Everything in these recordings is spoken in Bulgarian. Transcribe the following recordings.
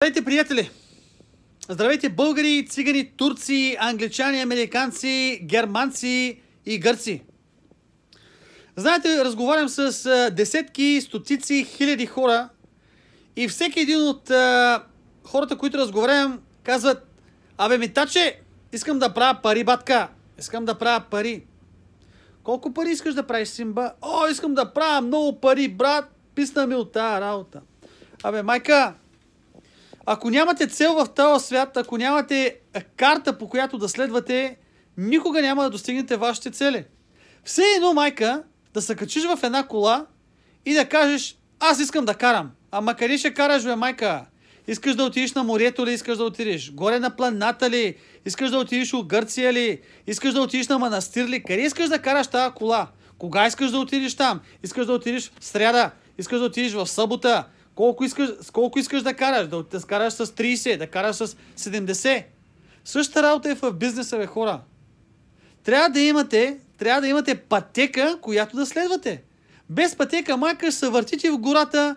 Здравейте, приятели! Здравейте, българи, цигани, турци, англичани, американци, германци и гърци! Знаете, разговарям с десетки, стотици, хиляди хора и всеки един от хората, които разговарям, казват: абе, митаче, искам да правя пари, батка! Искам да правя пари! Колко пари искаш да правиш, симба? О, искам да правя много пари, брат! Писна ми от тази работа. Абе, майка, ако нямате цел в този свят, ако нямате карта, по която да следвате, никога няма да достигнете вашите цели. Все едно, майка, да се качиш в една кола и да кажеш: аз искам да карам. Ама къде ще караш, бе, майка? Искаш да отидеш на морето ли? Искаш да отидеш горе на планината ли? Искаш да отидеш в Гърция ли? Искаш да отидеш на манастир ли? Къде искаш да караш тази кола? Кога искаш да отидеш там? Искаш да отидеш в сряда? Искаш да отидеш в събота? Колко искаш да караш? Да караш с 30, да караш с 70. Същата работа е в бизнеса, бе, хора. Трябва да имате пътека, която да следвате. Без пътека, майка, ще се въртите в гората,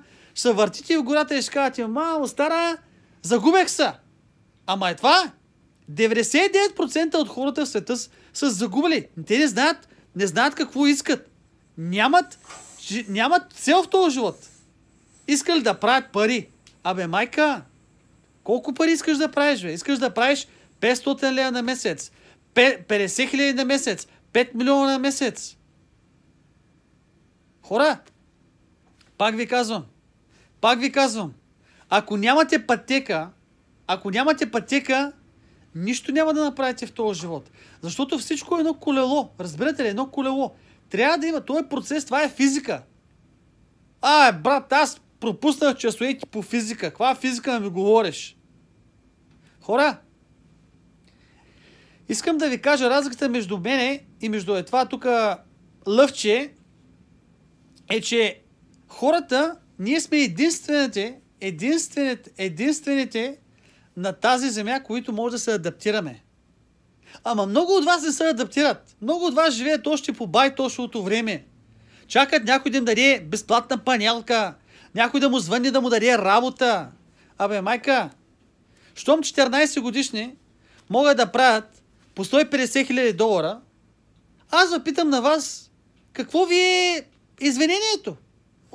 и ще кажете: мамо, стара, загубех се. Ама е това. 99% от хората в света са загубили. Те не знаят какво искат. Нямат цел в този живот. Искали да правят пари. Абе, майка, колко пари искаш да правиш, бе? Искаш да правиш 500 лева на месец, 50 хиляди на месец, 5 милиона на месец. Хора, пак ви казвам, ако нямате пътека, нищо няма да направите в този живот. Защото всичко е едно колело. Разбирате ли? Едно колело. Трябва да има този процес, това е физика. Брат, аз пропуснах часовете по физика. Каква физика ми говориш? Хора, искам да ви кажа разликата между мене и между това тук лъвче е, че хората, ние сме единствените на тази земя, които може да се адаптираме. Ама много от вас не се адаптират. Много от вас живеят още по байтошното време. Чакат някой да им даде безплатна панелка, някой да му звънне да му даде работа. Абе, майка, щом 14 годишни могат да правят по 150 хиляди долара, аз запитам на вас: какво ви е извинението?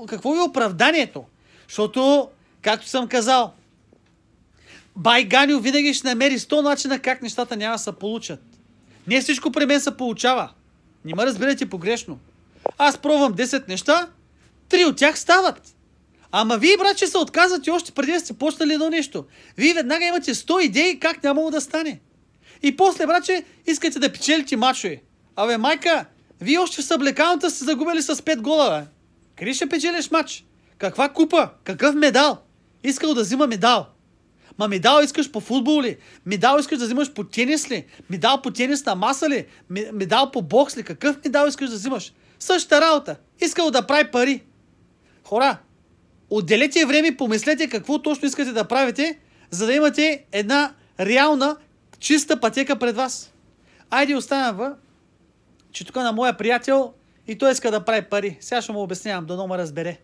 Какво ви е оправданието? Защото, както съм казал, бай Ганю винаги ще намери 100 начина как нещата няма да се получат. Не всичко при мен се получава. Не ме разбирайте погрешно. Аз пробвам 10 неща, 3 от тях стават. Ама вие, братче, се отказвате още преди да сте почнали едно нещо. Вие веднага имате 100 идеи как нямало да стане. И после, братче, искате да печелите мачове. Абе, майка, вие още в съблекалната сте загубили с 5 гола, бе. Къде ще печелиш мач? Каква купа? Какъв медал? Искал да взима медал. Ма медал искаш по футбол ли? Медал искаш да взимаш по тенис ли? Медал по тенисна маса ли? Медал по бокс ли? Какъв медал искаш да взимаш? Същата работа. Искал да прави пари. Хора, отделете време и помислете какво точно искате да правите, за да имате една реална, чиста пътека пред вас. Айде, оставям че тук на моя приятел и той иска да прави пари. Сега ще му обяснявам, дано ме разбере.